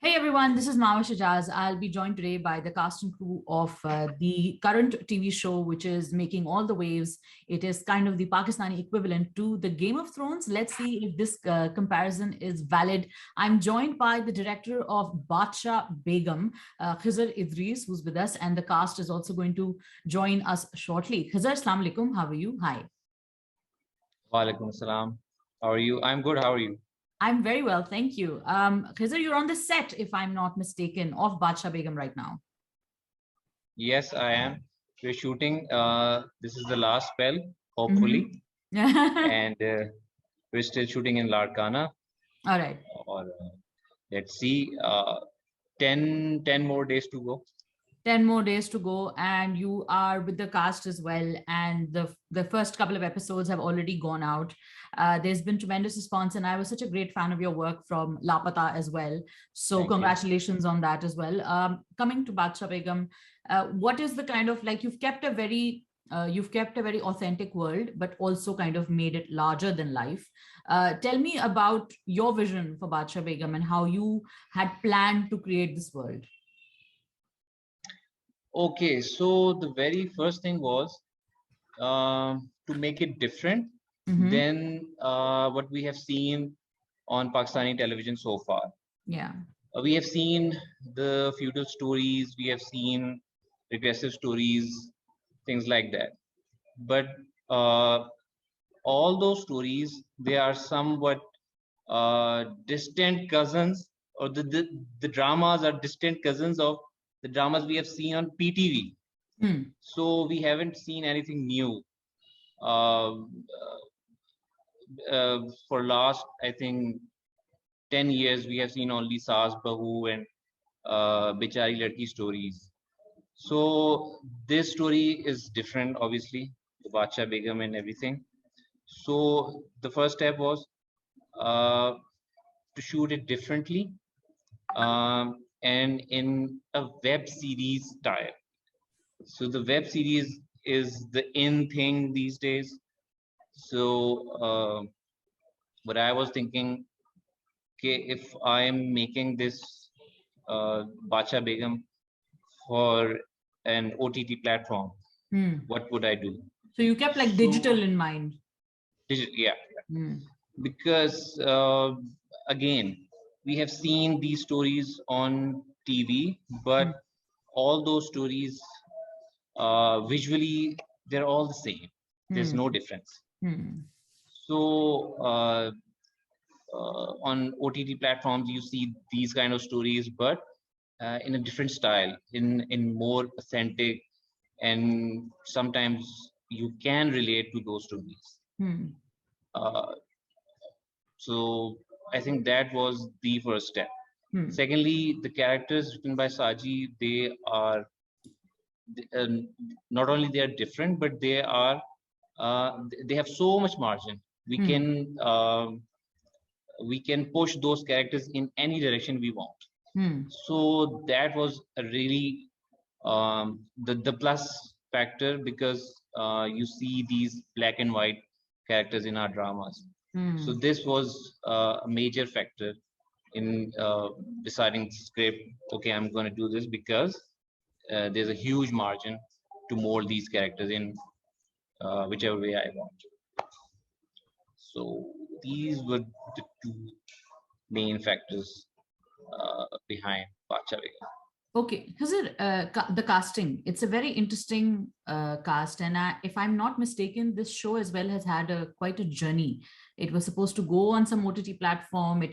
Hey everyone, this is Mahwash Ajaz. I'll be joined today by the cast and crew of the current TV show, which is making all the waves. It is kind of the Pakistani equivalent to the Game of Thrones. Let's see if this comparison is valid. I'm joined by the director of Badshah Begum, Khizer Idrees, who's with us, and the cast is also going to join us shortly. Khizer, Assalamu alaikum. How are you? Hi. Walaikum salam. How are you? I'm good. How are you? I'm very well, thank you. Khizer, you're on the set, if I'm not mistaken, of Badshah Begum right now. Yes, I am. We're shooting. This is the last spell, Mhm. hopefully, and we're still shooting in Larkana. All right. Or let's see, 10 more days to go. 10 more days to go, and you are with the cast as well. And the first couple of episodes have already gone out. There's been tremendous response, and I was such a great fan of your work from Lapata as well. So Thank you. congratulations on that as well. Coming to Badshah Begum, what is the kind of, like, you've kept a very authentic world, but also kind of made it larger than life. Tell me about your vision for Badshah Begum and how you had planned to create this world. Okay, so the very first thing was to make it different Mm-hmm. than what we have seen on Pakistani television so far. Yeah. We have seen the feudal stories, we have seen regressive stories, things like that. But uh, all those stories, they are somewhat distant cousins, or the dramas are distant cousins of the dramas we have seen on PTV. Hmm. So we haven't seen anything new. Uh, for last, I think, 10 years, we have seen only Saas Bahu and Bichari Ladki stories. So this story is different, obviously, the Badshah Begum and everything. So the first step was uh, to shoot it differently and in a web series style. So the web series is the in thing these days. So what I was thinking, okay, if I am making this Bacha Begum for an OTT platform, Hmm. what would I do? So you kept like So, digital in mind. yeah, Hmm. because again, we have seen these stories on TV, Hmm. but all those stories visually, they're all the same. There's Hmm. no difference. Hmm. So on OTT platforms, you see these kind of stories, but in a different style, in more authentic, and sometimes you can relate to those stories. Hmm. Uh, so I think that was the first step. Hmm. Secondly, the characters written by Saji, they are um, not only they are different, but they have so much margin. We Hmm. can we can push those characters in any direction we want. Hmm. So that was a really the plus factor, because you see these black and white characters in our dramas. So Hmm. this was a major factor in deciding the script. Okay, I'm going to do this because there's a huge margin to mold these characters in whichever way I want. So these were the two main factors behind Bacha Begum. Okay, Hazir, the casting, it's a very interesting cast. And if I'm not mistaken, this show as well has had quite a journey. It was supposed to go on some OTT platform.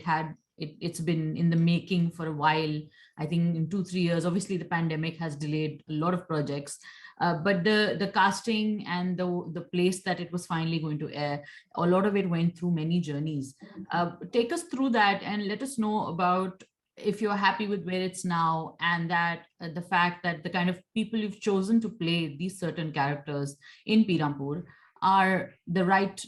It's been in the making for a while. I think in 2 3 years. Obviously, the pandemic has delayed a lot of projects. But the casting and the place that it was finally going to air, a lot of it went through many journeys. Take us through that and let us know about if you're happy with where it's now, and that the fact that the kind of people you've chosen to play these certain characters in Pirampur are the right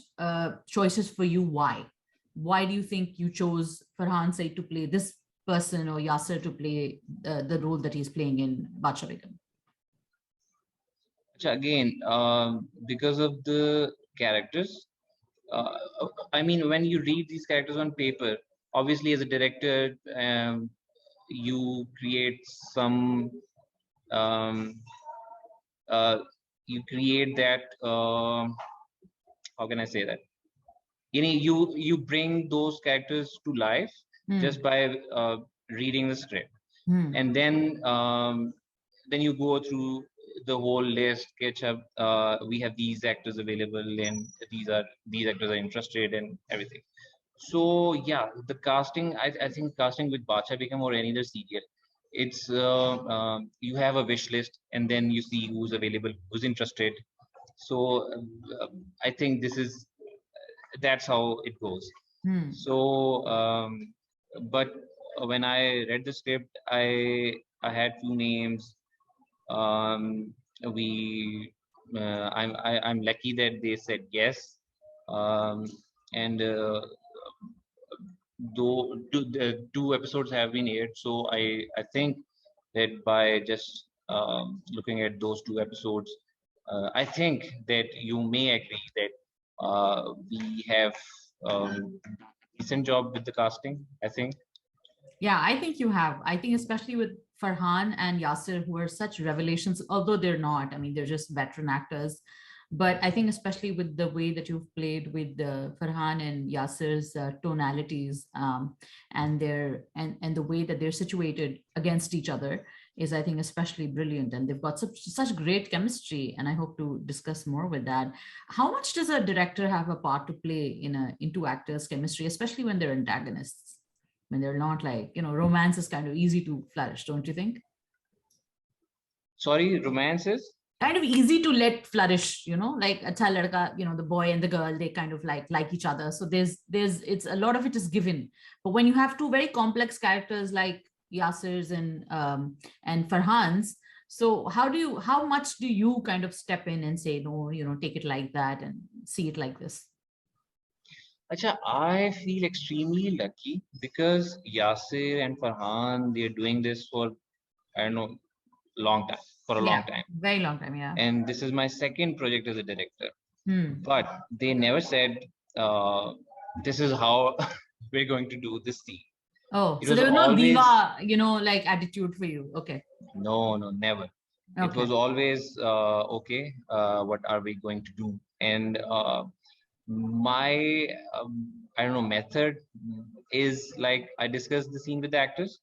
choices for you. Why do you think you chose Farhan Saeed to play this person, or Yasser to play the role that he's playing in Badshah Begum? Again, because of the characters. Uh, I mean, when you read these characters on paper, obviously as a director, you create some um, you create that how can I say that, you bring those characters to life just by reading the script, and then you go through the whole list, catch up. We have these actors available, and these actors are interested, and everything. So yeah, the casting, I think casting with Badshah Begum or any other serial, it's you have a wish list, and then you see who's available, who's interested. So I think that's how it goes. So but when I read the script, I had few names. um, I'm lucky that they said yes. And though the two episodes have been aired, so I think that by just looking at those two episodes, I think that you may agree that we have decent job with the casting, I think. Yeah, I think you have. I think especially with Farhan and Yasser, who are such revelations, although they're not. I mean, they're just veteran actors. But I think especially with the way that you've played with Farhan and Yasser's tonalities, and the way that they're situated against each other is, I think, especially brilliant. And they've got such great chemistry. And I hope to discuss more with that. How much does a director have a part to play in two actors' chemistry, especially when they're antagonists? When they're not, like, romance is kind of easy to flourish, don't you think? Sorry, romance is Kind of easy to let flourish, like acha ladka, the boy and the girl, they kind of like each other. So there's it's a lot of it is given. But when you have two very complex characters like Yasser's and Farhan's, so how much do you kind of step in and say, no, take it like that and see it like this? Acha, I feel extremely lucky because Yasir and Farhan, they're doing this for, I don't know, long time, for a long time. Very long time, yeah. And this is my second project as a director. But they never said, this is how we're going to do this scene. Oh, so there was no diva, like attitude for you. Okay. No, never. Okay. It was always, okay, what are we going to do? And my I don't know, method is like, I discuss the scene with the actors.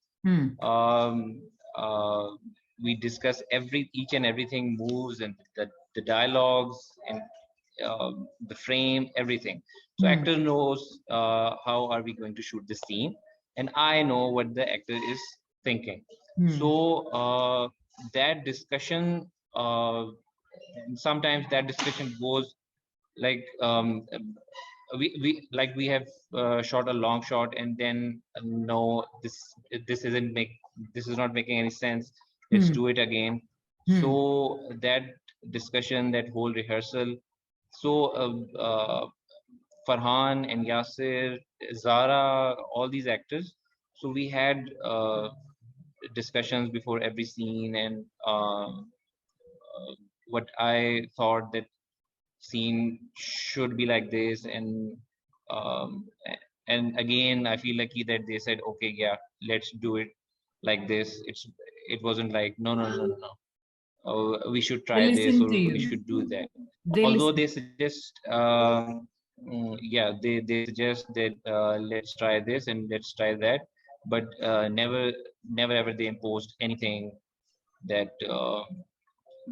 We discuss each and everything, moves and the dialogues and the frame, everything. So actor knows how are we going to shoot this scene, and I know what the actor is thinking. So that discussion, sometimes that discussion goes like, we have shot a long shot, and then no, this is not making any sense, let's do it again. So that discussion, that whole rehearsal. So Farhan and Yasir, Zara, all these actors, so we had discussions before every scene, and what I thought that scene should be like this, um, and again, I feel lucky that they said, okay, yeah, let's do it like this. It wasn't like, no. We should try this, or we should do that. Although they suggest, yeah, they suggest that let's try this and let's try that, but never ever they imposed anything that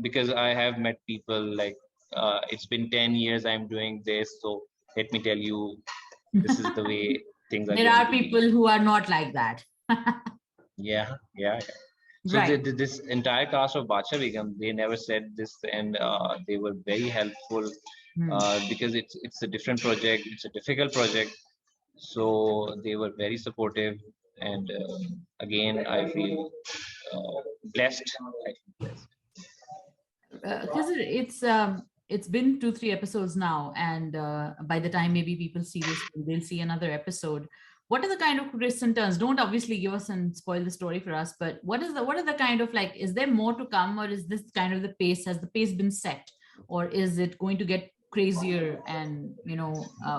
because I have met people like, it's been 10 years I'm doing this, so let me tell you, this is the way things are. There are people who are not like that. Yeah. So right. This entire cast of Badshah Begum, they never said this, and they were very helpful because it's a different project, it's a difficult project, so they were very supportive, and again, I feel blessed. It's been 2-3 episodes now, and by the time maybe people see this, they'll see another episode. What are the kind of twists and turns? Don't obviously give us and spoil the story for us, but what are the kind of, like, is there more to come, or is this kind of the pace? Has the pace been set, or is it going to get crazier and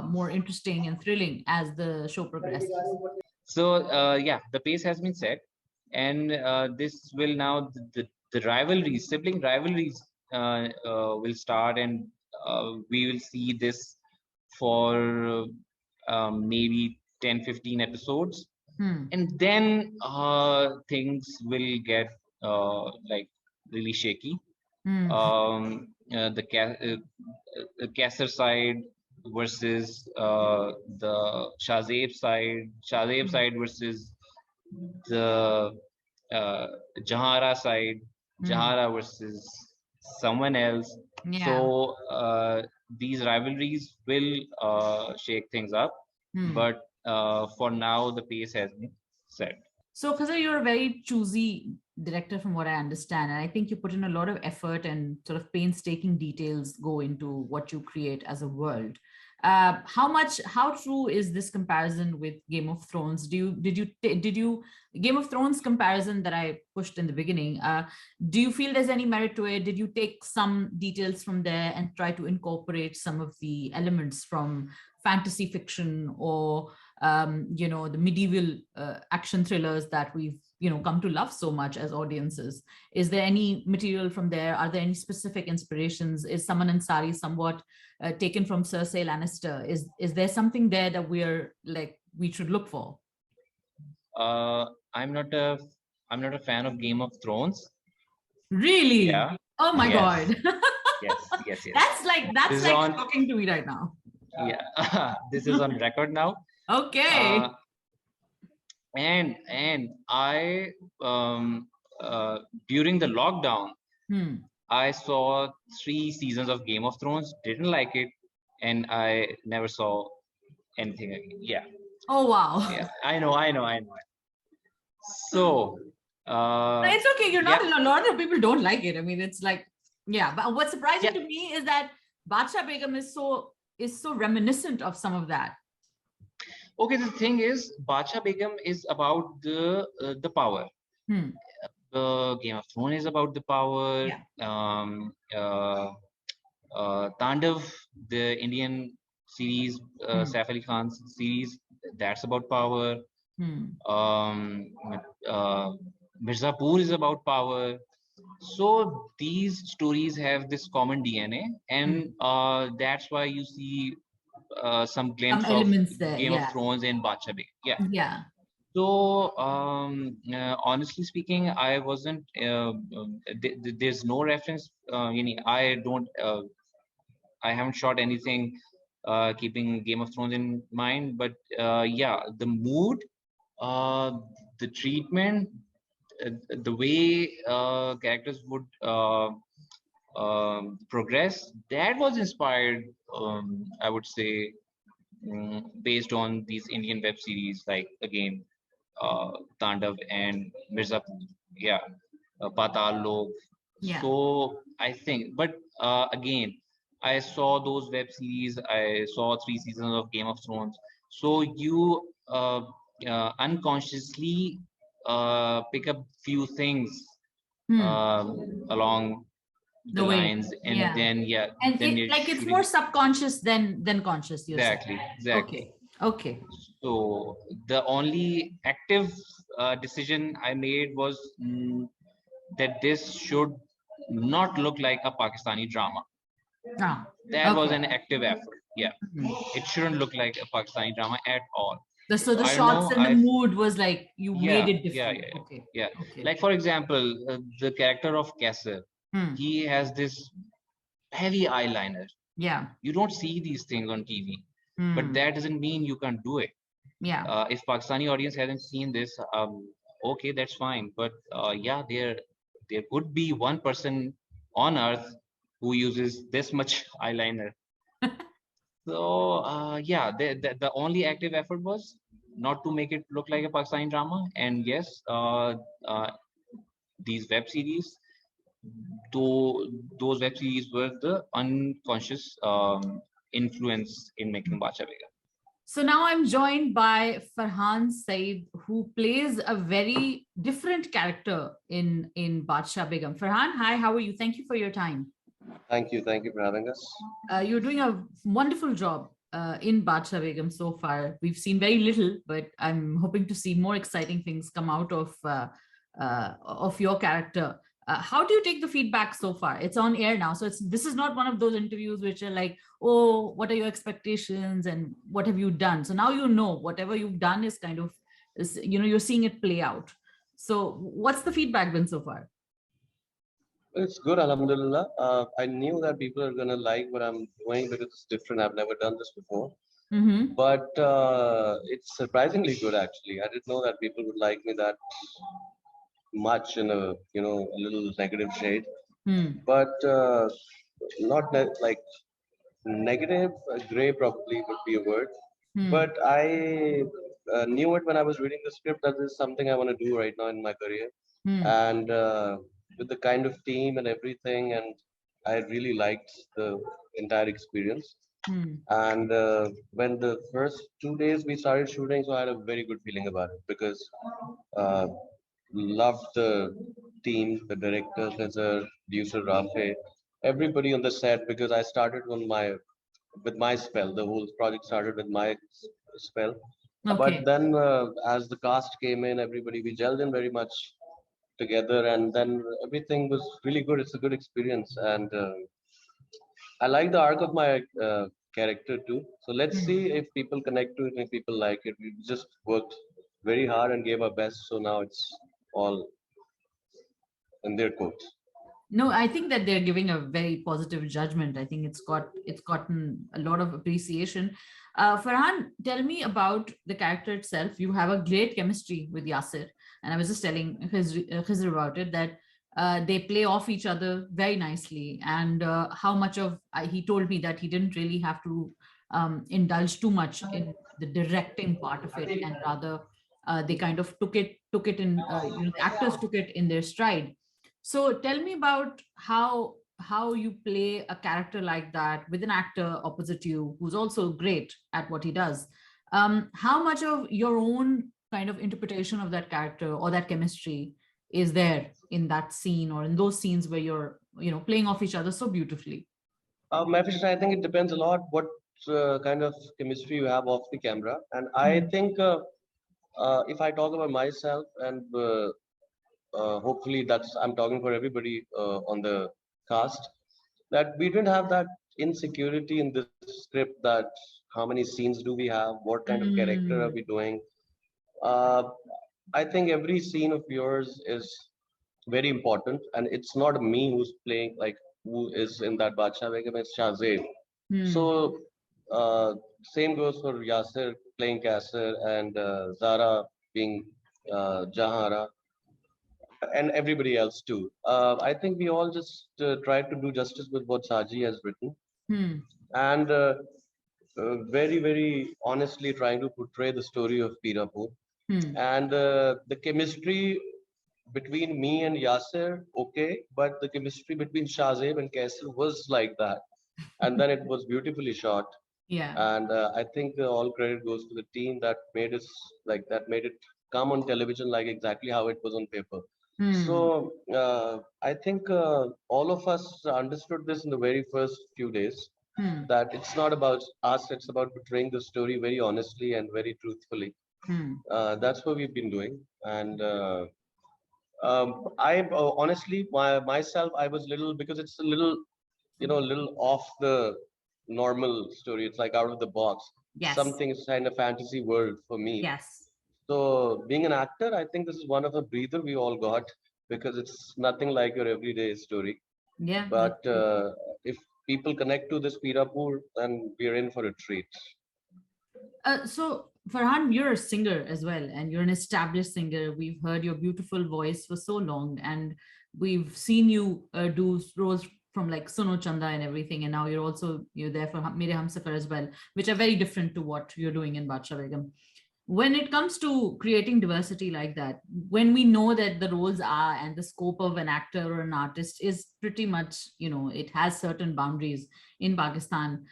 more interesting and thrilling as the show progresses? So yeah, the pace has been set. and this will now the rivalries, sibling rivalries, will start, and we will see this for maybe 10-15 episodes, and then things will get like really shaky. The Kasser side versus the Shahzeb side versus the uh, Jahara side, Jahara versus someone else. Yeah. So these rivalries will shake things up, but for now the pace has been set. So, Khizer, you're a very choosy director from what I understand. And I think you put in a lot of effort and sort of painstaking details go into what you create as a world. How true is this comparison with Game of Thrones? Did you Game of Thrones comparison that I pushed in the beginning? Do you feel there's any merit to it? Did you take some details from there and try to incorporate some of the elements from fantasy fiction or the medieval action thrillers that we've come to love so much as audiences? Is there any material from there? Are there any specific inspirations? Is Saman Ansari somewhat taken from Cersei Lannister? Is there something there that we should look for? I'm not a fan of Game of Thrones. Really? Yeah. Oh my God. Yes. That's like talking to me right now. Yeah. This is on record now. Okay. And I during the lockdown, I saw 3 seasons of Game of Thrones, didn't like it, and I never saw anything again. Yeah. Oh wow. Yeah, I know. So it's okay. You're not a lot of people don't like it. I mean, it's like, yeah. But what's surprising to me is that Badshah Begum is so reminiscent of some of that. Okay, the thing is, Badshah Begum is about the power. Game of Thrones is about the power. Yeah. Tandav, the Indian series, Saif Ali Khan's series, that's about power. Mirzapur is about power. So these stories have this common DNA, and that's why you see some glimpse of Game of Thrones in Badshah Begum. Yeah. So honestly speaking, I wasn't. There's no reference. I haven't shot anything keeping Game of Thrones in mind, but yeah, the mood, the treatment, the way characters would progress, that was inspired, I would say, based on these Indian web series, like again Tandav and Mirzapur, yeah, Patal Lok. Yeah. So I think, but again, I saw those web series. I saw 3 seasons of Game of Thrones. So you unconsciously pick up few things along the lines, and then and then it's more subconscious than conscious. Exactly. Okay. So the only active decision I made was that this should not look like a Pakistani drama. That was an active effort. Yeah, it shouldn't look like a Pakistani drama at all. So the shots and the mood was like you made it different. Yeah. Like for example, the character of Kasser, he has this heavy eyeliner. Yeah. You don't see these things on TV, but that doesn't mean you can't do it. Yeah. If Pakistani audience hasn't seen this, okay, that's fine. But yeah, there could be one person on earth who uses this much eyeliner. So yeah, the only active effort was not to make it look like a Pakistani drama. And yes, these web series, those web series were the unconscious influence in making Badshah Begum. So now I'm joined by Farhan Saeed, who plays a very different character in Badshah Begum. Farhan, hi, how are you? Thank you for your time. Thank you for having us. You're doing a wonderful job in Badshah Begum so far. We've seen very little, but I'm hoping to see more exciting things come out of of your character. How do you take the feedback so far? It's on air now, so this is not one of those interviews which are like, oh, what are your expectations and what have you done? So now you know whatever you've done is kind of you're seeing it play out. So what's the feedback been so far? It's good, Alhamdulillah. I knew that people are gonna like what I'm doing because it's different. I've never done this before, Mm-hmm. but it's surprisingly good actually. I didn't know that people would like me that much in a a little negative shade, Hmm. but not like negative. Gray probably would be a word, Hmm. but I knew it when I was reading the script that this is something I want to do right now in my career, Hmm. and with the kind of team and everything, and I really liked the entire experience. Hmm. And when the first 2 days we started shooting, so I had a very good feeling about it because uh, loved the team, the director, Khizer, producer Rafay, everybody on the set because I started on my with my spell. The whole project started with my spell. But Okay. then, as the cast came in, everybody we gelled in very much together, and then everything was really good. It's a good experience, and I like the arc of my character too. So let's Hmm. see if people connect to it and if people like it. We just worked very hard and gave our best, so now it's all in their quotes. No, I think that they're giving a very positive judgment. I think it's gotten a lot of appreciation. Farhan, tell me about the character itself. You have a great chemistry with Yasir, and I was just telling Khizr about it that they play off each other very nicely, and how much of he told me that he didn't really have to indulge too much in the directing part of it, and rather they kind of took it in the actors took it in their stride. So tell me about how you play a character like that with an actor opposite you who's also great at what he does. How much of your own kind of interpretation of that character or that chemistry is there in that scene or in those scenes where you're playing off each other so beautifully? Mephisto, I think it depends a lot what kind of chemistry you have off the camera, and I Hmm. think if I talk about myself and hopefully that's I'm talking for everybody on the cast that we didn't have that insecurity in this script that how many scenes do we have, what kind of character are we Mm. doing. uh, I think every scene of yours is very important, and it's not me who's playing like who is in that Badshah Begum, it's Shahzeb. So Hmm. uh, same goes for Yasir playing Kasser and Zara being Jahara and everybody else too. I think we all just tried to do justice with what Saji has written, Hmm. and very, very honestly trying to portray the story of Pirapur. Hmm. And the chemistry between me and Yasser, okay, but the chemistry between Shahzeb and Kaisar was like that. And then it was beautifully shot. Yeah. And I think all credit goes to the team that made us like that, made it come on television like exactly how it was on paper. Hmm. So I think all of us understood this in the very first few days Hmm. that it's not about us, it's about portraying the story very honestly and very truthfully. Hmm. That's what we've been doing. And I honestly, myself, I was little because it's a little, little off the normal story. It's like out of the box. Yes. Something is kind of fantasy world for me. Yes. So being an actor, I think this is one of a breather we all got because it's nothing like your everyday story. Yeah, that's But true. if people connect to this Pirapur, then we're in for a treat. So, Farhan, you're a singer as well, and you're an established singer. We've heard your beautiful voice for so long, and we've seen you do roles from like Suno Chanda and everything, and now you're there for Mere Hamsafar as well, which are very different to what you're doing in Badshah Begum. When it comes to creating diversity like that, when we know that the roles are and the scope of an actor or an artist is pretty much, it has certain boundaries in Pakistan.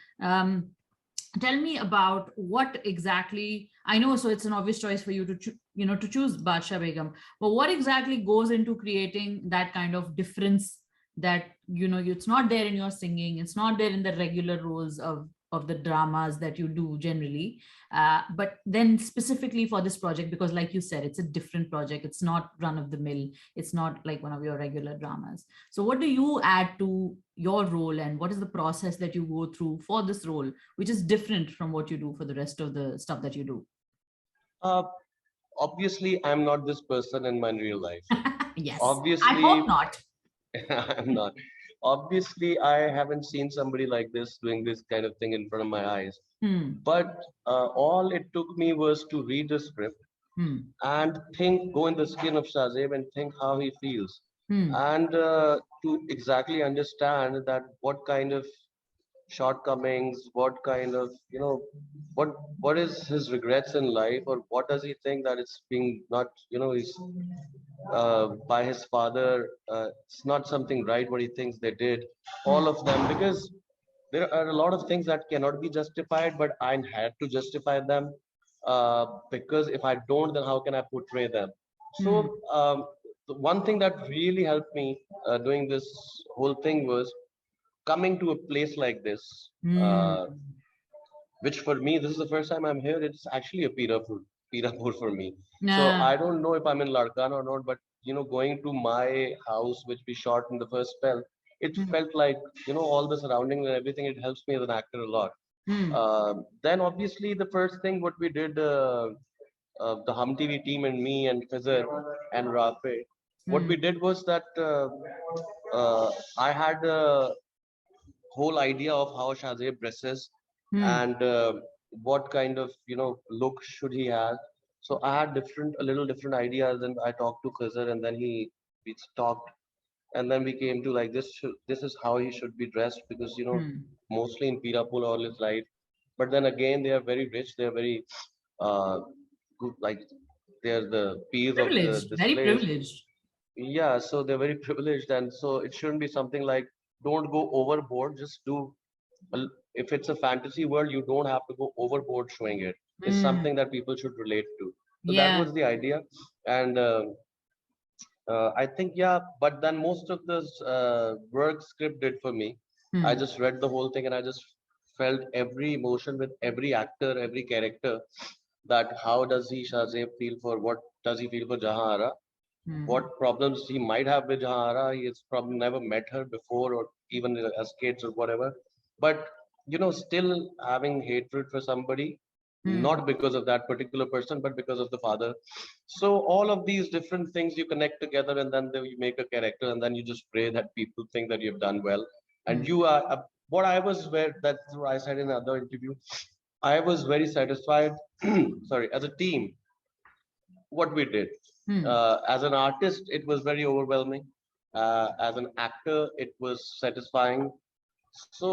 Tell me about what exactly I know. So it's an obvious choice for you to to choose Badshah Begum, but what exactly goes into creating that kind of difference that it's not there in your singing, it's not there in the regular roles of of the dramas that you do generally. But then specifically for this project, because like you said, it's a different project. It's not run of the mill. It's not like one of your regular dramas. So what do you add to your role, and what is the process that you go through for this role, which is different from what you do for the rest of the stuff that you do? Uh, Obviously, I'm not this person in my real life. Yes, I Obviously, hope not. I'm not. Obviously, I haven't seen somebody like this doing this kind of thing in front of my eyes. Hmm. But all it took me was to read the script Hmm. and think, go in the skin of Shazib and think how he feels, Hmm. and to exactly understand that what kind of shortcomings, what kind of, what what is his regrets in life, or what does he think that it's being not, he's by his father, it's not something right what he thinks they did, Hmm. all of them, because there are a lot of things that cannot be justified, but I had to justify them, because if I don't, then how can I portray them? Hmm. So the one thing that really helped me doing this whole thing was coming to a place like this, Hmm. which for me, this is the first time I'm here. It's actually a Pirapur for me. So Nah. I don't know if I'm in Larkan or not, but going to my house, which we shot in the first spell, it Hmm. felt like all the surroundings and everything. It helps me as an actor a lot. Hmm. Then obviously the first thing what we did, the Hum TV team and me and Khizer and Rafay, what Hmm. we did was that I had whole idea of how Shazib dresses Hmm. and what kind of look should he have. So I had a little different ideas, and I talked to Khizr, and then we talked, and then we came to like this is how he should be dressed, because Hmm. mostly in Pirapul all his life. But then again, they are very rich. They are very uh, good, like they're the peers of Privileged, this very place. privileged. Yeah, so they're very privileged, and so it shouldn't be something like don't go overboard. Just do if it's a fantasy world, you don't have to go overboard showing it. It's Hmm. something that people should relate to. So that Yeah. was the idea, and I think yeah. But then most of this work script did for me. I Hmm. just read the whole thing, and I just felt every emotion with every actor, every character. That how does he Shazeb feel for what does he feel for Jahara? Hmm. What problems he might have with Jahara. He has probably never met her before, or even as kids or whatever. But still having hatred for somebody, Hmm. not because of that particular person, but because of the father. So all of these different things you connect together, and then you make a character, and then you just pray that people think that you've done well. And Hmm. you are what I was where that's what I said in another interview. I was very satisfied. Sorry, as a team, what we did. Hmm. As an artist, it was very overwhelming. As an actor, it was satisfying. So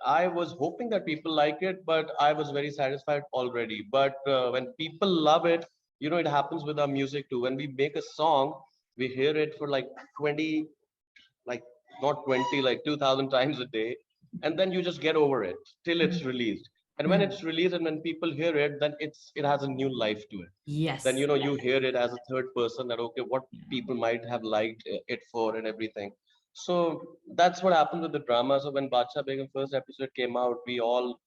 I was hoping that people like it, but I was very satisfied already. But when people love it, it happens with our music too. When we make a song, we hear it for like 20, like not 20, like 2000 times a day. And then you just get over it till Hmm. it's released. And when Hmm. it's released and when people hear it, then it has a new life to it. Then Yes. you hear it as a third person that okay, what people might have liked it for and everything. So that's what happened with the drama. So when Badshah Begum first episode came out, we all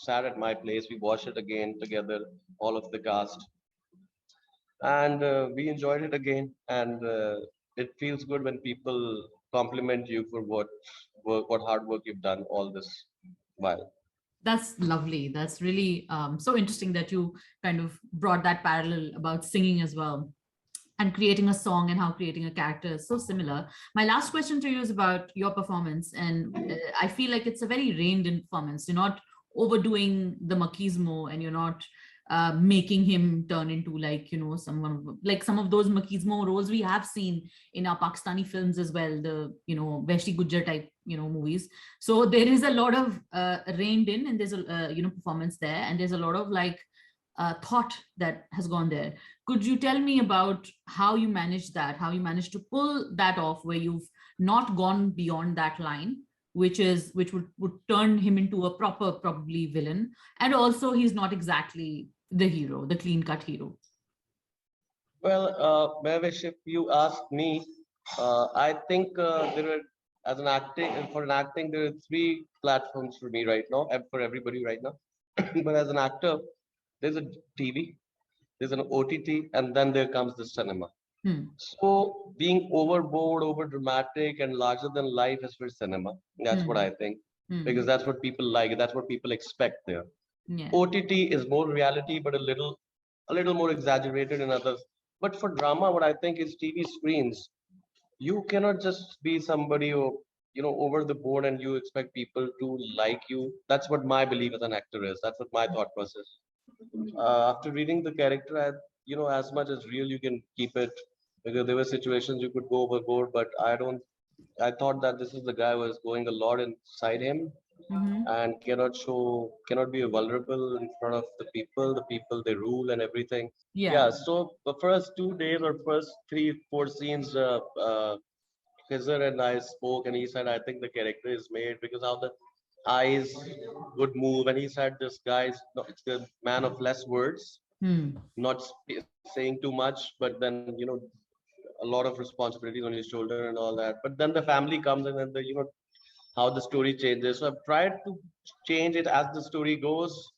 sat at my place. We watched it again together, all of the cast, and we enjoyed it again. And it feels good when people compliment you for what hard work you've done all this while. That's lovely. That's really so interesting that you kind of brought that parallel about singing as well, and creating a song and how creating a character is so similar. My last question to you is about your performance. And I feel like it's a very reined in performance. You're not overdoing the machismo, and you're not making him turn into like, someone like some of those machismo roles we have seen in our Pakistani films as well, the, Vashti Gujjar type, movies. So there is a lot of reined in, and there's a, performance there, and there's a lot of like thought that has gone there. Could you tell me about how you managed that, how you managed to pull that off, where you've not gone beyond that line, which would turn him into a proper probably villain, and also he's not exactly the hero, the clean cut hero. Well, Mahwish, if you ask me, I think there were as an acting, for an acting, there are three platforms for me right now, and for everybody right now. But as an actor, there's a TV, there's an OTT, and then there comes the cinema. Hmm. So being overboard, over dramatic, and larger than life is for cinema. That's what Hmm. I think, Hmm. because that's what people like. That's what people expect there. Yeah. OTT is more reality, but a little more exaggerated in others. But for drama, what I think is TV screens. You cannot just be somebody who, over the board and you expect people to like you. That's what my belief as an actor is. That's what my thought process. After reading the character, as much as real you can keep it, because there were situations you could go overboard, but I don't. I thought that this is the guy who was going a lot inside him Mm-hmm. and cannot be vulnerable in front of the people they rule and everything. Yeah. Yeah. So the first 2 days or first three, four scenes, Khizer and I spoke, and he said, I think the character is made because how the eyes would move. And he said, this guy's not, it's the man of less words, Hmm. not saying too much, but then, a lot of responsibilities on his shoulder and all that. But then the family comes in and how the story changes. So I've tried to change it as the story goes,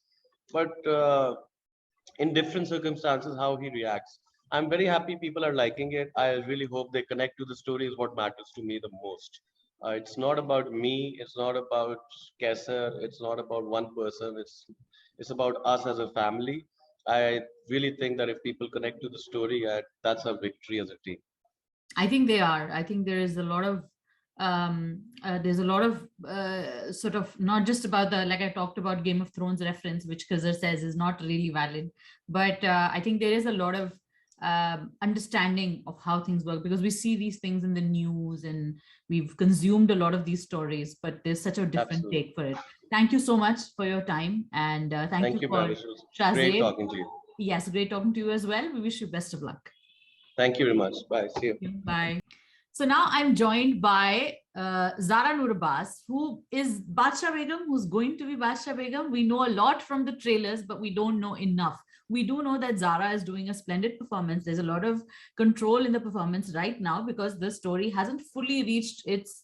but in different circumstances, how he reacts. I'm very happy people are liking it. I really hope they connect to the story is what matters to me the most. It's not about me. It's not about Kesser. It's not about one person. It's about us as a family. I really think that if people connect to the story, that's a victory as a team. I think they are. I think there is a lot of there's a lot of sort of not just about the, like I talked about Game of Thrones reference, which Khizer says is not really valid, but I think there is a lot of understanding of how things work, because we see these things in the news and we've consumed a lot of these stories, but there's such a different Absolutely. take for it. Thank you so much for your time, and thank you Thank you, for Bhavish. It was great Shahzeb. talking to you. Yes, great talking to you as well. We wish you best of luck. Thank you very much. Bye. See you. Bye. So now I'm joined by Zara Noor Abbas, who is Badshah Begum, who's going to be Badshah Begum. We know a lot from the trailers, but we don't know enough. We do know that Zara is doing a splendid performance. There's a lot of control in the performance right now because the story hasn't fully reached its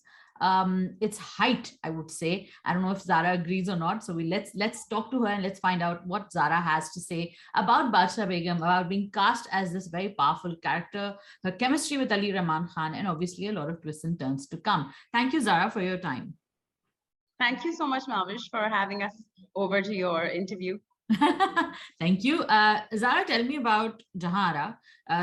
height, I would say. I don't know if Zara agrees or not. So let's talk to her and let's find out what Zara has to say about Badshah Begum, about being cast as this very powerful character, her chemistry with Ali Rahman Khan, and obviously a lot of twists and turns to come. Thank you, Zara, for your time. Thank you so much, Mahwash, for having us over to your interview. Thank you. Zara, tell me about Jahara.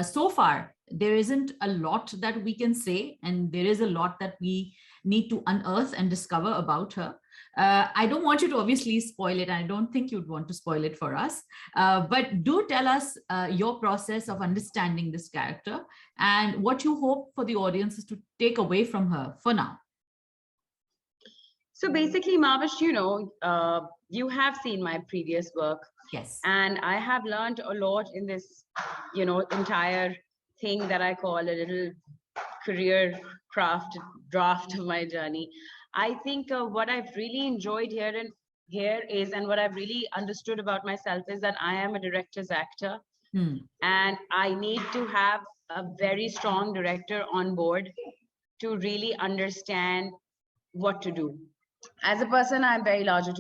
So far, there isn't a lot that we can say, and there is a lot that we need to unearth and discover about her. I don't want you to obviously spoil it, and I don't think you'd want to spoil it for us. But do tell us your process of understanding this character and what you hope for the audiences to take away from her for now. So basically, Mahwash, you have seen my previous work. Yes. And I have learned a lot in this, entire thing that I call a little career draft of my journey. I think what I've really enjoyed here is, and what I've really understood about myself is that I am a director's actor. And I need to have a very strong director on board to really understand what to do. As a person, I'm very larger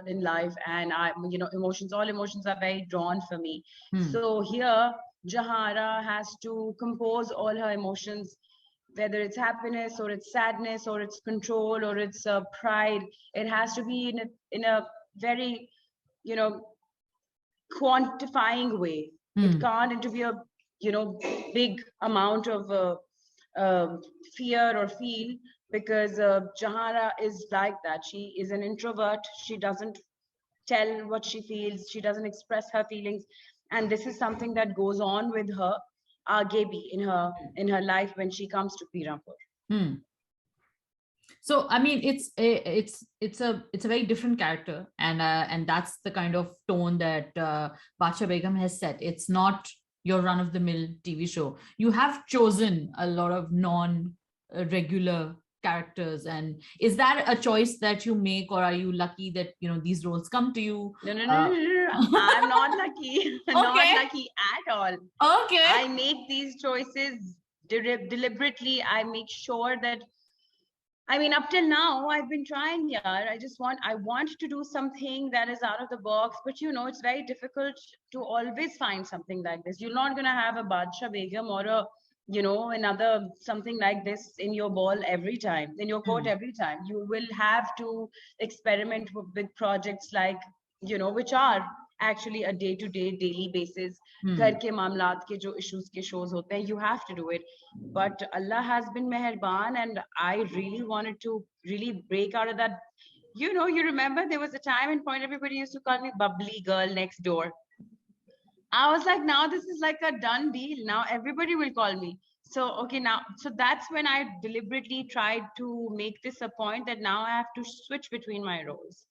in life, and all emotions are very drawn for me. So here, Jahara has to compose all her emotions, whether it's happiness or it's sadness or it's control or it's pride. It has to be in a very, quantifying way. It can't be a, big amount of fear or feel, because Jahara is like that. She is an introvert. She doesn't tell what she feels. She doesn't express her feelings. And this is something that goes on with her, Gebi, in her life when she comes to Pirampur. So I mean, it's a very different character, and that's the kind of tone that Badshah Begum has set. It's not your run-of-the-mill TV show. You have chosen a lot of non-regular characters, and is that a choice that you make, or are you lucky that these roles come to you? No. I'm not lucky. Not lucky at all. Okay. I make these choices deliberately. I make sure that I mean, up till now, I've been trying, yeah. I want to do something that is out of the box, but you know, it's very difficult to always find something like this. You're not gonna have a Badshah Begum or a, you know, another something like this in your ball every time, in your court every time. You will have to experiment with projects like, you know, which are actually a day-to-day, daily basis. घर के मामलात के जो issues के shows होते हैं, you have to do it. But Allah has been meherban, and I really wanted to really break out of that. You know, you remember there was a time and point everybody used to call me bubbly girl next door. I was like, now this is like a done deal. Now everybody will call me. So, okay, now, so that's when I deliberately tried to make this a point that now I have to switch between my roles.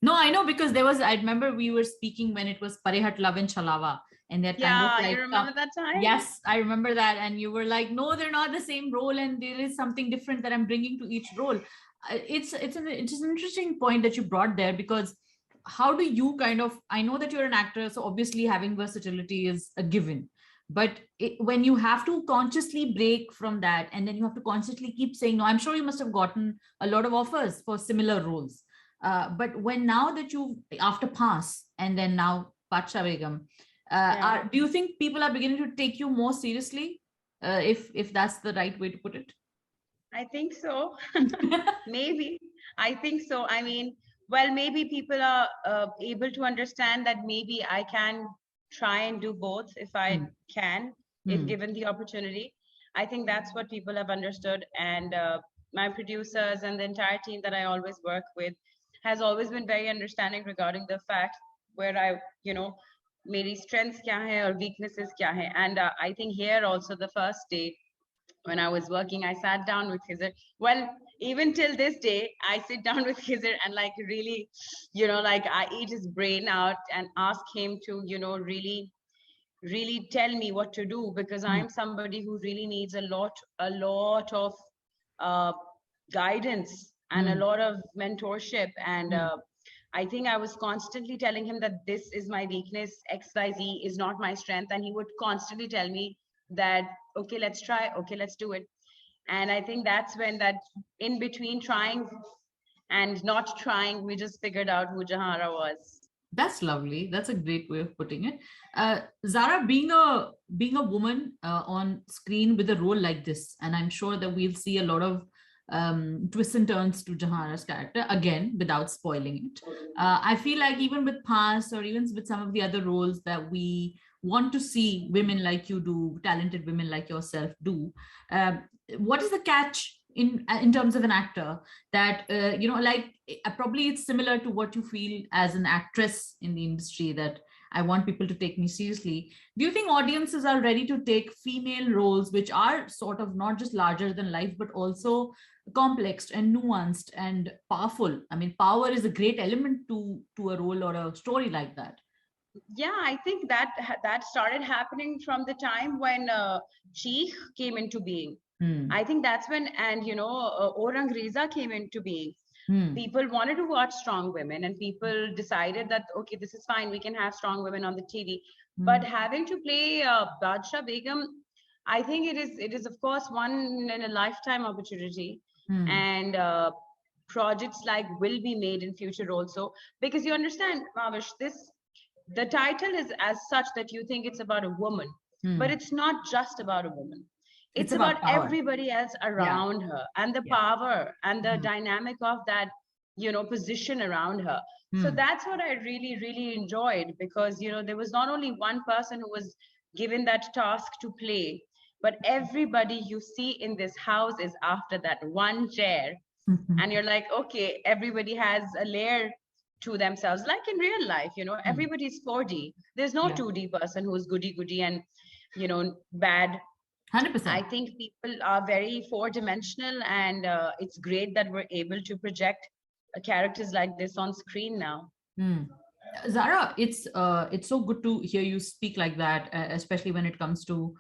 No, I know, because there was, I remember we were speaking when it was Parehat Love and Chalawa. And they're kind of like, you remember that time? Yes, I remember that. And you were like, no, they're not the same role. And there is something different that I'm bringing to each role. It's an interesting point that you brought there, because how do you kind of, I know that you're an actor, so obviously having versatility is a given. But when you have to consciously break from that, and then you have to constantly keep saying no, I'm sure you must have gotten a lot of offers for similar roles. But when now that you, after Pass and then now Badshah Begum, do you think people are beginning to take you more seriously, if that's the right way to put it? I think so. Maybe. I think so. I mean, well, maybe people are able to understand that maybe I can try and do both if I can, if given the opportunity. I think that's what people have understood. And my producers and the entire team that I always work with has always been very understanding regarding the fact where I, you know, मेरी strengths क्या है और weaknesses क्या है. And I think here also the first day when I was working, I sat down with Khizer. Well, even till this day, I sit down with Khizer and like really, you know, like I eat his brain out and ask him to, you know, really tell me what to do, because I'm somebody who really needs a lot of guidance and a lot of mentorship. And I think I was constantly telling him that this is my weakness, XYZ is not my strength. And he would constantly tell me that, okay, let's try, okay, let's do it. And I think that's when that in between trying and not trying, we just figured out who Jahara was. That's lovely. That's a great way of putting it. Zara, being a woman on screen with a role like this, and I'm sure that we'll see a lot of twists and turns to Jahara's character, again, without spoiling it. I feel like even with Pass, or even with some of the other roles that we want to see women like you do, talented women like yourself do, what is the catch in terms of an actor that, you know, like probably it's similar to what you feel as an actress in the industry, that I want people to take me seriously. Do you think audiences are ready to take female roles which are sort of not just larger than life, but also complex and nuanced and powerful? I mean, power is a great element to a role or a story like that. Yeah, I think that started happening from the time when Cheekh came into being. I think that's when, and you know, Orang Reza came into being. People wanted to watch strong women, and people decided that, okay, this is fine, we can have strong women on the TV. But having to play Badshah Begum, I think it is of course one in a lifetime opportunity. And projects like will be made in future also, because you understand, Mahwash, the title is as such that you think it's about a woman, but it's not just about a woman. It's about everybody else around her, and the power and the dynamic of that, you know, position around her. So that's what I really, really enjoyed, because, you know, there was not only one person who was given that task to play, but everybody you see in this house is after that one chair. And you're like, okay, everybody has a layer to themselves, like in real life, you know, everybody's 4D. There's no 2D person who's goody and, you know, bad. 100%. I think people are very four-dimensional, and it's great that we're able to project characters like this on screen now. Zara, it's so good to hear you speak like that, especially when it comes to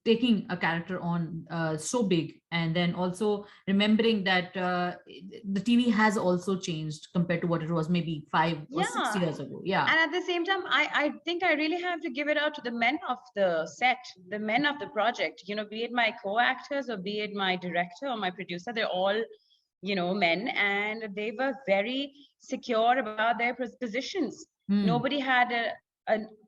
taking a character on so big, and then also remembering that the TV has also changed compared to what it was maybe 5 or 6 Yeah. years ago. Yeah. And at the same time, I think I really have to give it out to the men of the set, the men of the project, be it my co-actors or be it my director or my producer, they're all, men, and they were very secure about their positions. Nobody had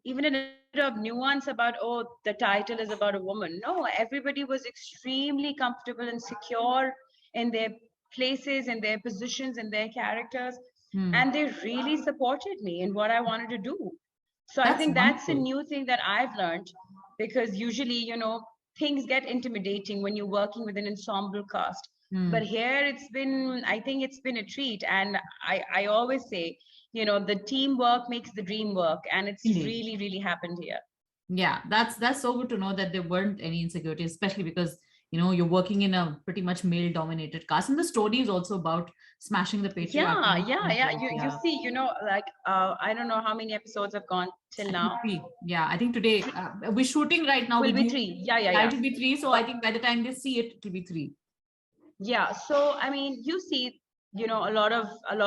even a bit of nuance about, oh, the title is about a woman. No, everybody was extremely comfortable and secure in their places, in their positions, in their characters. And they really supported me in what I wanted to do. So I That's think that's a wonderful. new thing that I've learned, because usually, things get intimidating when you're working with an ensemble cast. But here I think it's been a treat. And I always say, the teamwork makes the dream work. And it's Indeed. really, really happened here. Yeah, that's so good to know that there weren't any insecurities, especially because you're working in a pretty much male dominated cast, and the story is also about smashing the patriarchy. You see, like I don't know how many episodes have gone till now. 3. Yeah, I think today we're shooting right now Will with be you. 3. Yeah. It will be 3. So I think by the time they see it, it will be 3. Yeah. So I mean, you see, a lot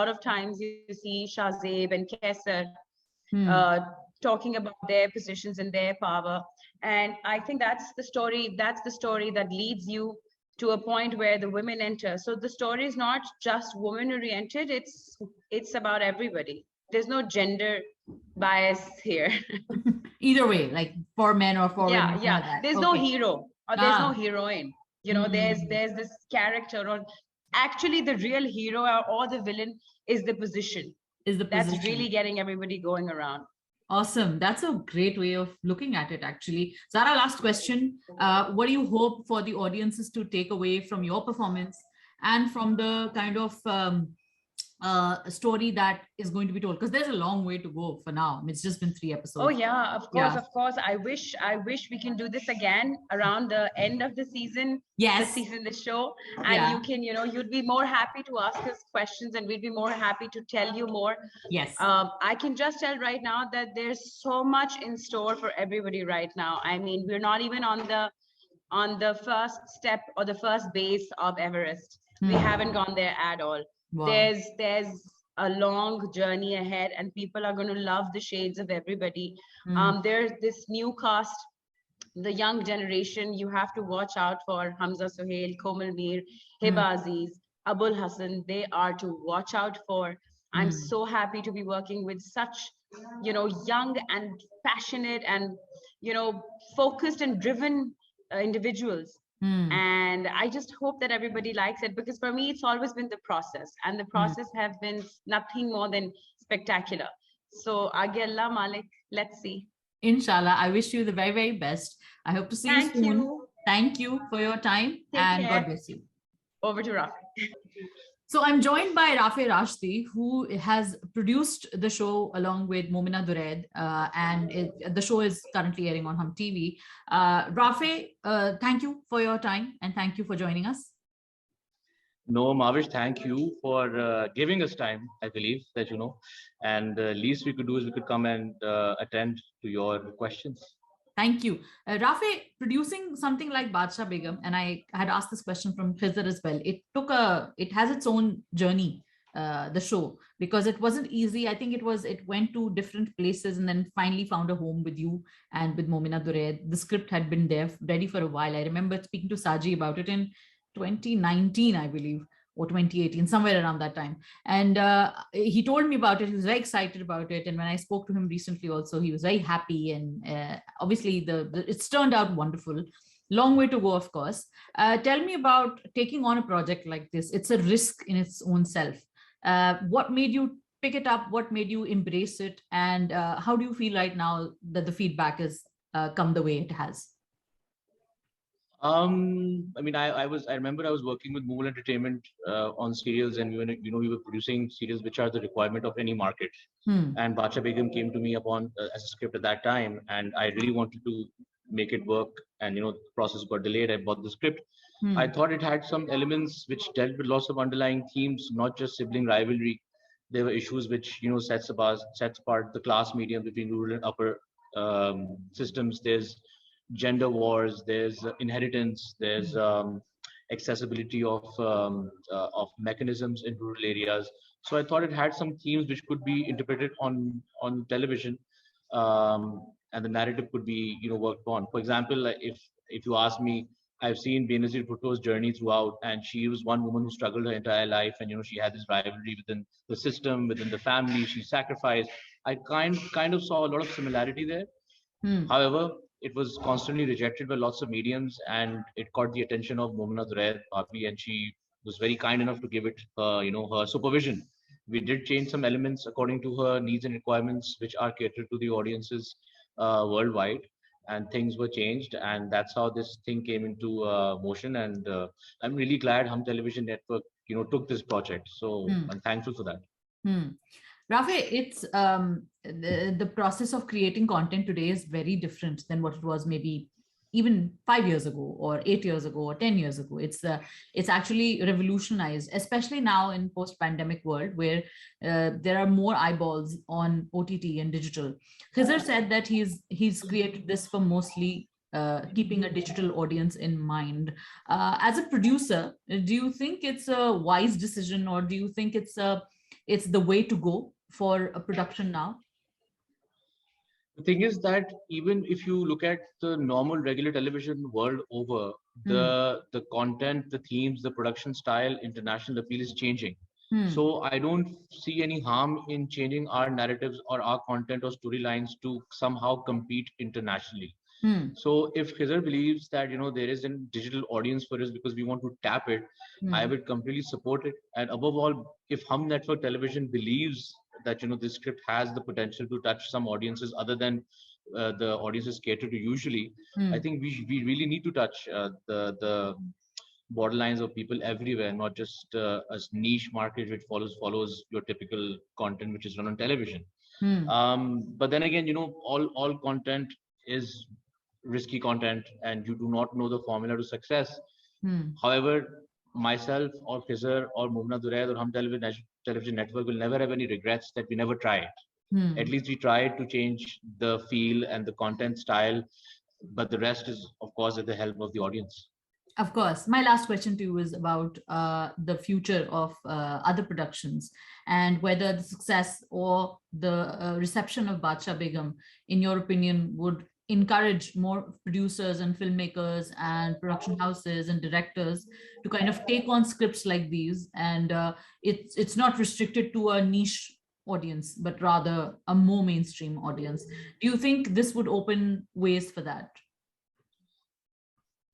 of times you see Shahzeb and Kaisar uh, talking about their positions and their power. And I think that's the story that leads you to a point where the women enter. So the story is not just woman oriented, it's about everybody. There's no gender bias here. Either way, like for men or for women. Yeah. There's no hero or there's no heroine. There's this character, or actually the real hero or the villain is the position. That's really getting everybody going around. Awesome. That's a great way of looking at it, actually. Zara, last question. What do you hope for the audiences to take away from your performance and from the kind of story that is going to be told? Because there's a long way to go for now. It's just been 3 episodes. Oh yeah, of course. I wish we can do this again around the end of the season. Yes. The show. And you can, you'd be more happy to ask us questions, and we'd be more happy to tell you more. Yes. I can just tell right now that there's so much in store for everybody right now. I mean, we're not even on the first step or the first base of Everest. We haven't gone there at all. Wow. There's a long journey ahead, and people are going to love the shades of everybody. There's this new cast, the young generation. You have to watch out for Hamza Sohail, Komal Mir, Hiba Aziz, Abul Hassan. They are to watch out for. I'm so happy to be working with such, young and passionate and, focused and driven individuals. And I just hope that everybody likes it, because for me, it's always been the process, and the process have been nothing more than spectacular. So, Aage Allah Malik, let's see. Inshallah, I wish you the very, very best. I hope to see you soon. Thank you for your time. Take care. God bless you. Over to Rafay. So I'm joined by Rafay Rashdi, who has produced the show along with Momina Dured, and the show is currently airing on Hum TV. Rafay, thank you for your time, and thank you for joining us. No, Mahwash, thank you for giving us time, I believe, that and the least we could do is we could come and attend to your questions. Thank you. Rafay, producing something like Badshah Begum, and I had asked this question from Khizer as well, it has its own journey, the show, because it wasn't easy. I think it went to different places and then finally found a home with you and with Momina Dured. The script had been there ready for a while. I remember speaking to Saji about it in 2019, I believe, or 2018, somewhere around that time. And he told me about it. He was very excited about it. And when I spoke to him recently also, he was very happy. And obviously, it's turned out wonderful. Long way to go, of course. Tell me about taking on a project like this. It's a risk in its own self. What made you pick it up? What made you embrace it? And how do you feel right now that the feedback has come the way it has? I mean, I remember I was working with Mobile Entertainment on serials, and we were producing serials which are the requirement of any market. And Badshah Begum came to me upon as a script at that time, and I really wanted to make it work. And the process got delayed. I bought the script. I thought it had some elements which dealt with lots of underlying themes, not just sibling rivalry. There were issues which sets apart the class medium between rural and upper systems. There's gender wars, there's inheritance, there's accessibility of mechanisms in rural areas. So I thought it had some themes which could be interpreted on television, and the narrative could be worked on. For example, like if you ask me, I've seen Benazir Bhutto's journey throughout, and she was one woman who struggled her entire life, and she had this rivalry within the system, within the family. She sacrificed. I kind of saw a lot of similarity there. However, it was constantly rejected by lots of mediums, and it caught the attention of Momina Duraid Bhabhi, and she was very kind enough to give it, her supervision. We did change some elements according to her needs and requirements, which are catered to the audiences worldwide, and things were changed, and that's how this thing came into motion. And I'm really glad Hum Television Network, took this project. So I'm thankful for that. Rafay, it's the process of creating content today is very different than what it was maybe even 5 years ago or 8 years ago or 10 years ago. It's actually revolutionized, especially now in post-pandemic world where there are more eyeballs on OTT and digital. Khizer said that he's created this for mostly keeping a digital audience in mind. As a producer, do you think it's a wise decision, or do you think it's the way to go for a production now? The thing is that even if you look at the normal regular television world over, the content, the themes, the production style, international appeal is changing. So I don't see any harm in changing our narratives or our content or storylines to somehow compete internationally. So if Khizer believes that there is a digital audience for us because we want to tap it, I would completely support it. And above all, if Hum Network Television believes that this script has the potential to touch some audiences other than the audiences cater to usually, I think we really need to touch the borderlines of people everywhere, not just a niche market which follows your typical content which is run on television. But then again, all content is risky content, and you do not know the formula to success. However, myself or Khizer or Momina Duraid or Hum Television Network will never have any regrets that we never tried. At least we tried to change the feel and the content style, but the rest is, of course, at the help of the audience. Of course. My last question to you is about the future of other productions, and whether the success or the reception of Badshah Begum, in your opinion, would encourage more producers and filmmakers and production houses and directors to kind of take on scripts like these. And it's not restricted to a niche audience, but rather a more mainstream audience. Do you think this would open ways for that?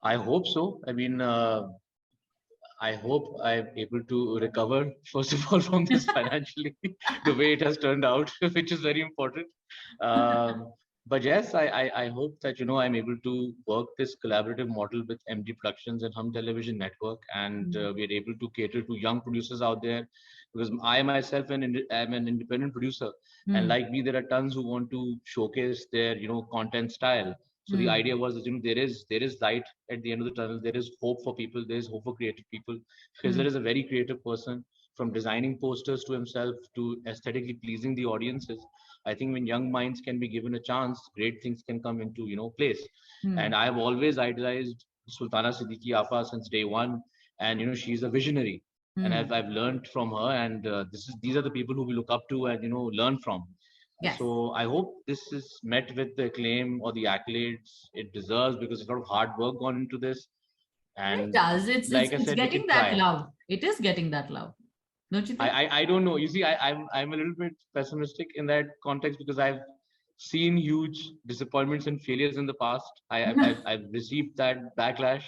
I hope so. I mean, I hope I'm able to recover, first of all, from this financially, the way it has turned out, which is very important. But yes, I hope that, I'm able to work this collaborative model with MD Productions and Hum Television Network, and we're able to cater to young producers out there, because I myself am an independent producer. And like me, there are tons who want to showcase their, content style. So the idea was that there is light at the end of the tunnel. There is hope for people. There is hope for creative people. Khizer is a very creative person, from designing posters to himself to aesthetically pleasing the audiences. I think when young minds can be given a chance, great things can come into place. And I've always idolized Sultana Siddiqui Appa since day one, and she's a visionary, and I've learned from her, and these are the people who we look up to and learn from. Yes. So I hope this is met with the acclaim or the accolades it deserves, because there's a lot of hard work gone into this. And it does. It's getting that love. It is getting that love. Don't you think? I don't know. You see, I'm a little bit pessimistic in that context, because I've seen huge disappointments and failures in the past. I've received that backlash.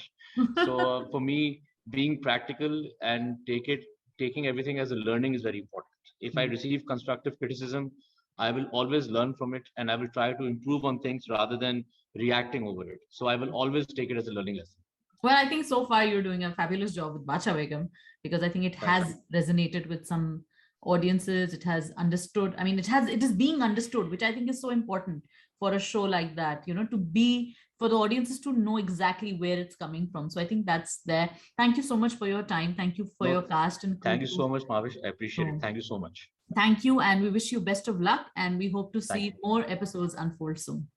So for me, being practical and taking everything as a learning is very important. If I receive constructive criticism, I will always learn from it, and I will try to improve on things rather than reacting over it. So I will always take it as a learning lesson. Well, I think so far you're doing a fabulous job with Badshah Begum, because I think it has resonated with some audiences. It has understood. I mean, it is being understood, which I think is so important for a show like that, for the audiences to know exactly where it's coming from. So I think that's there. Thank you so much for your time. Thank you for your cast and crew. Thank you so much, Mahwash. I appreciate it. Thank you so much. Thank you. And we wish you best of luck. And we hope to see more episodes unfold soon.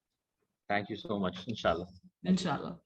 Thank you so much. Inshallah. Inshallah.